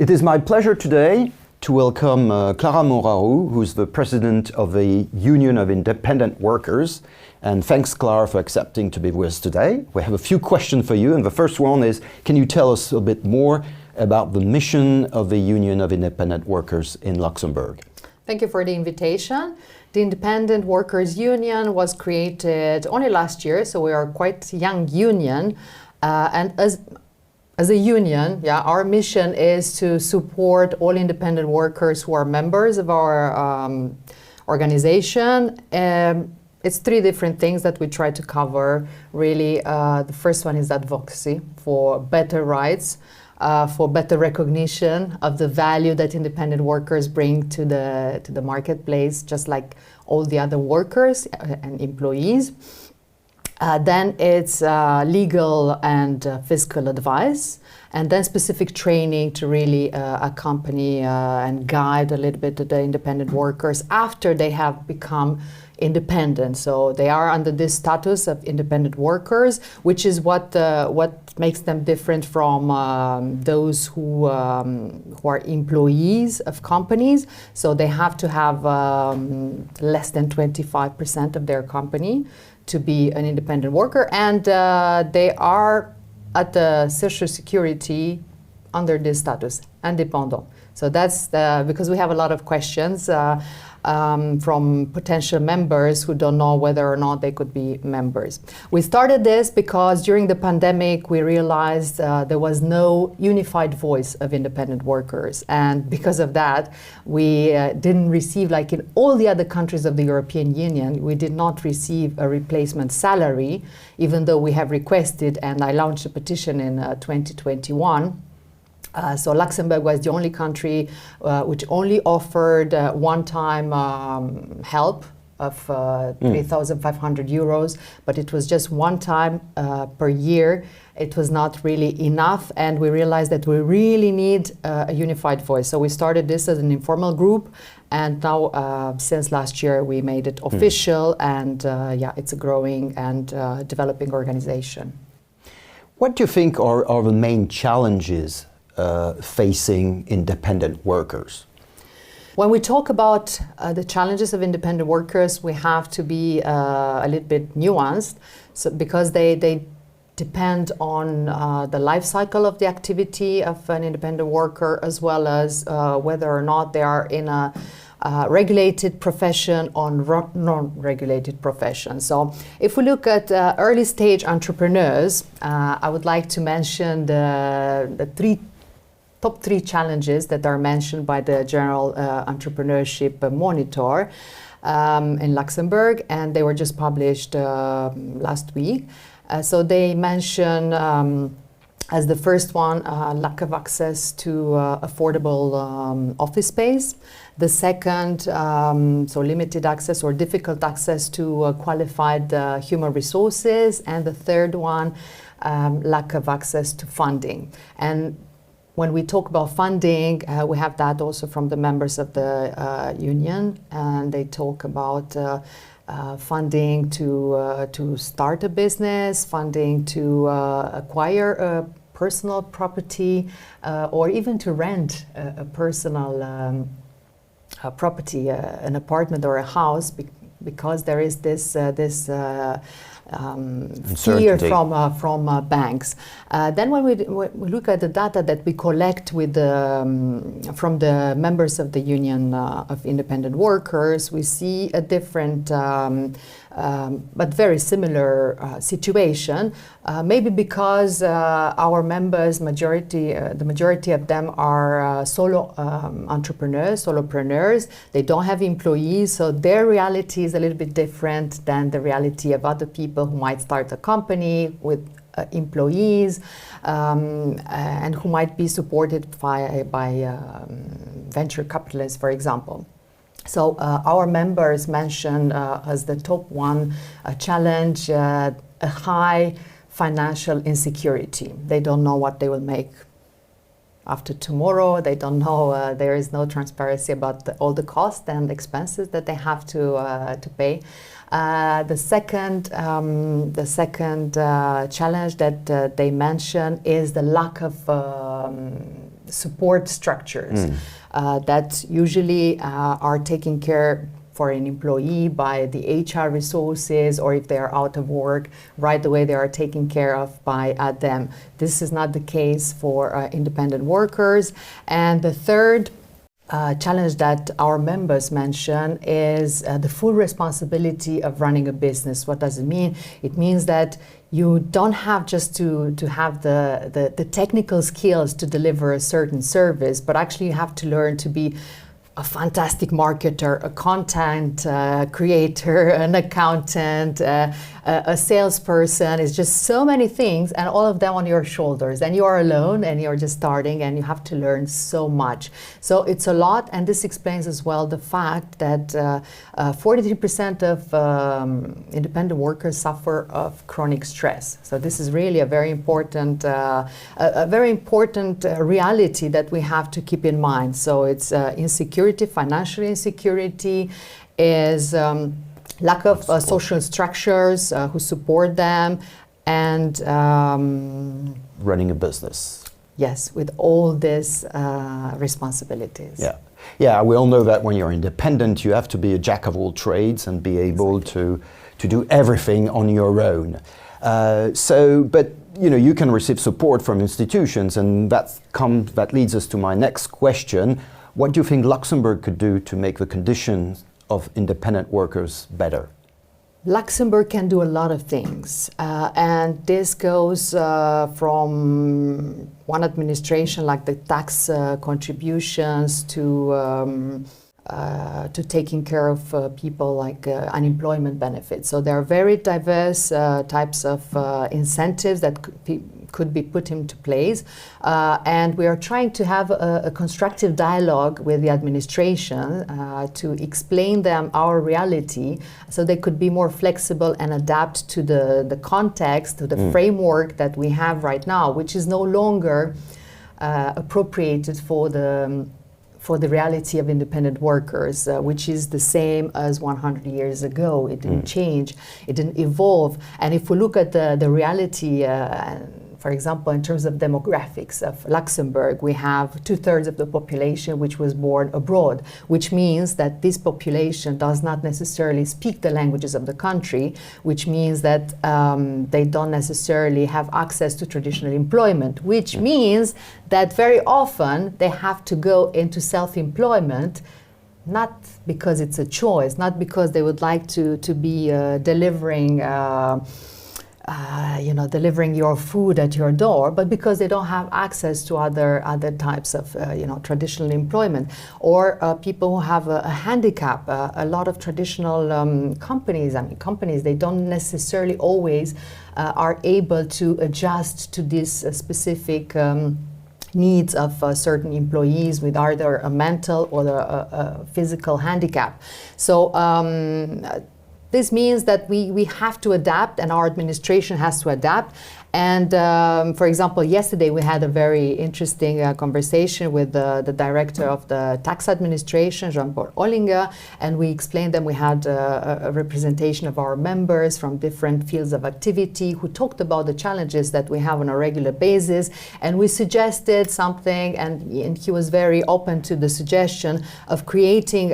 It is my pleasure today to welcome Clara Moraru, who's the president of the Union of Independent Workers. And thanks, Clara, for accepting to be with us today. We have a few questions for you, and the first one is, can you tell us a bit more about the mission of the Union of Independent Workers in Luxembourg? Thank you for the invitation. The Independent Workers Union was created only last year, so we are quite a young union. And as a union, our mission is to support all independent workers who are members of our organization. It's three different things that we try to cover, really. The first one is advocacy for better rights, for better recognition of the value that independent workers bring to the marketplace, just like all the other workers and employees. Then it's legal and fiscal advice, and then specific training to really accompany and guide a little bit the independent workers after they have become independent. So they are under this status of independent workers, which is what makes them different from those who are employees of companies. So they have to have less than 25% of their company to be an independent worker, and they are at the Social Security under this status, Indépendants. So that's because we have a lot of questions from potential members who don't know whether or not they could be members. We started this because during the pandemic we realized there was no unified voice of independent workers, and because of that we didn't receive, like in all the other countries of the European Union, we did not receive a replacement salary, even though we have requested, and I launched a petition in 2021. So Luxembourg was the only country which only offered one-time help of 3,500 euros, but it was just one time per year. It was not really enough, and we realized that we really need a unified voice. So we started this as an informal group, and now since last year we made it official, and it's a growing and developing organization. What do you think are the main challenges facing independent workers? When we talk about the challenges of independent workers, we have to be a little bit nuanced, because they depend on the life cycle of the activity of an independent worker, as well as whether or not they are in a regulated profession or non-regulated profession. So if we look at early stage entrepreneurs, I would like to mention the top three challenges that are mentioned by the General Entrepreneurship Monitor in Luxembourg, and they were just published last week. So they mention as the first one, lack of access to affordable office space. The second, so limited access or difficult access to qualified human resources. And the third one, lack of access to funding. And when we talk about funding, we have that also from the members of the union, and they talk about funding to start a business, funding to acquire a personal property, or even to rent a personal property, an apartment or a house, because there is this fear from banks. Then when we look at the data that we collect with from the members of the Union of Independent Workers, we see a different but very similar situation. Maybe because our members, the majority of them are solo entrepreneurs, solopreneurs. They don't have employees, so their reality is a little bit different than the reality of other people who might start a company with employees and who might be supported by venture capitalists, for example. So our members mention as the top one challenge a high financial insecurity. They don't know what they will make after tomorrow. They don't know, there is no transparency about all the costs and expenses that they have to pay. The second challenge that they mention is the lack of support structures that usually are taken care for an employee by the HR resources, or if they are out of work, right away they are taken care of by them. This is not the case for independent workers. And the third challenge that our members mention is the full responsibility of running a business. What does it mean? It means that you don't have just to have the technical skills to deliver a certain service, but actually you have to learn to be a fantastic marketer, a content creator, an accountant, a salesperson. It's just so many things, and all of them on your shoulders. And you are alone, and you're just starting, and you have to learn so much. So it's a lot, and this explains as well the fact that 43% of independent workers suffer of chronic stress. So this is really a very important, reality that we have to keep in mind. So it's insecurity, financial insecurity, is lack of social structures who support them, and running a business. Yes, with all these responsibilities. Yeah. Yeah, we all know that when you're independent, you have to be a jack of all trades and be able to do everything on your own. But you can receive support from institutions, and that leads us to my next question. What do you think Luxembourg could do to make the conditions of independent workers better? Luxembourg can do a lot of things, and this goes from one administration like the tax contributions to taking care of people like unemployment benefits. So there are very diverse types of incentives that could be put into place, and we are trying to have a constructive dialogue with the administration to explain them our reality, so they could be more flexible and adapt to the context, to the framework that we have right now, which is no longer appropriated for the reality of independent workers, which is the same as 100 years ago. It didn't change, it didn't evolve. And if we look at the reality, for example, in terms of demographics of Luxembourg, we have 2/3 of the population which was born abroad, which means that this population does not necessarily speak the languages of the country, which means that they don't necessarily have access to traditional employment, which means that very often they have to go into self-employment, not because it's a choice, not because they would like to be delivering delivering your food at your door, but because they don't have access to other types of traditional employment, or people who have a handicap. A lot of traditional companies, they don't necessarily always are able to adjust to this specific needs of certain employees with either a mental or a physical handicap. So this means that we have to adapt, and our administration has to adapt. And for example, yesterday we had a very interesting conversation with the director of the tax administration, Jean-Paul Ollinger, and we explained that we had a representation of our members from different fields of activity who talked about the challenges that we have on a regular basis, and we suggested something, and he was very open to the suggestion of creating,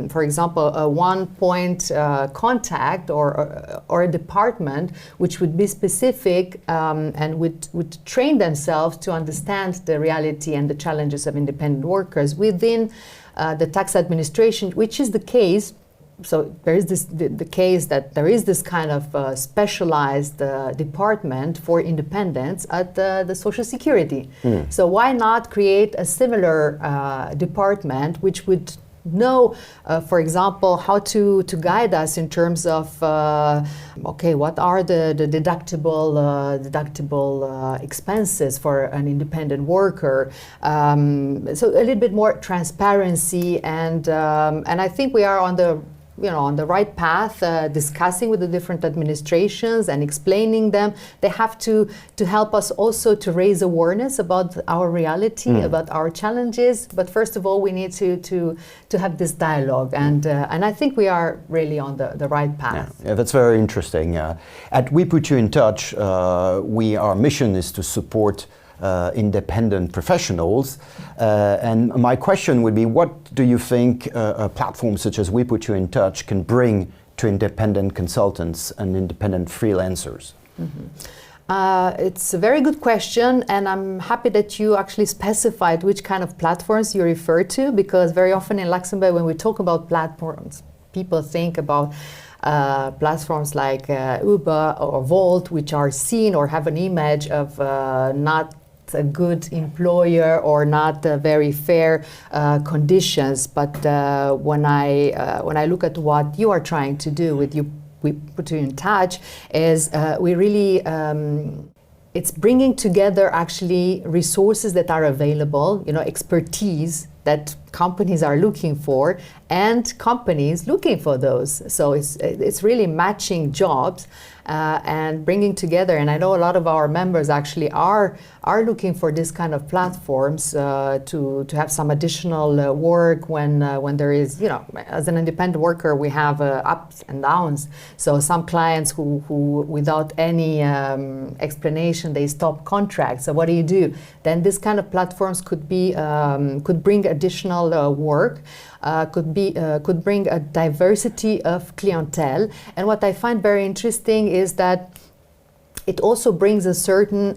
for example, a one-point contact or a department which would be specific and would train themselves to understand the reality and the challenges of independent workers within the tax administration, which is the case. So there is the case that there is this kind of specialized department for independents at the Social Security. So why not create a similar department which would know, for example, how to guide us in terms of what are the deductible expenses for an independent worker. So a little bit more transparency, and I think we are on the right path, discussing with the different administrations and explaining them. They have to help us also to raise awareness about our reality, about our challenges. But first of all, we need to have this dialogue, and I think we are really on the right path. Yeah, that's very interesting. At WPYiT In Touch, our mission is to support independent professionals. And my question would be, what do you think a platform such as WPYiT can bring to independent consultants and independent freelancers? It's a very good question, and I'm happy that you actually specified which kind of platforms you refer to, because very often in Luxembourg when we talk about platforms, people think about platforms like Uber or Volt, which are seen or have an image of not a good employer or not very fair conditions. But when I look at what you are trying to do with WPYiT, is we really it's bringing together actually resources that are available, expertise that companies are looking for, and companies looking for those. So it's really matching jobs and bringing together. And I know a lot of our members actually are looking for this kind of platforms to have some additional work when there is, as an independent worker, we have ups and downs. So some clients who without any explanation, they stop contracts. So what do you do? Then this kind of platforms could bring additional work. Could bring a diversity of clientele. And what I find very interesting is that it also brings a certain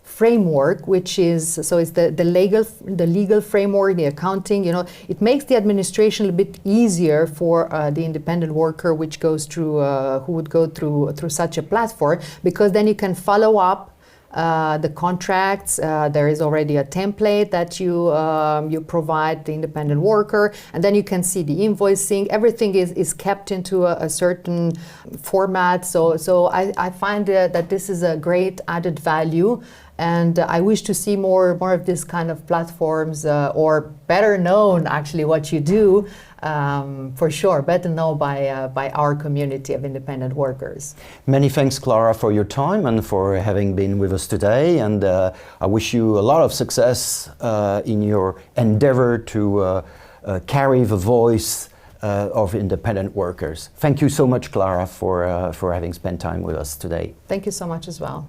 framework, which is, so it's the legal framework, the accounting, it makes the administration a bit easier for the independent worker who would go through such a platform, because then you can follow up the contracts. There is already a template that you provide the independent worker, and then you can see the invoicing. Everything is kept into a certain format. So I find that this is a great added value, and I wish to see more of this kind of platforms, or better known actually what you do. For sure, better known by our community of independent workers. Many thanks, Clara, for your time and for having been with us today. And I wish you a lot of success in your endeavor to carry the voice of independent workers. Thank you so much, Clara, for having spent time with us today. Thank you so much as well.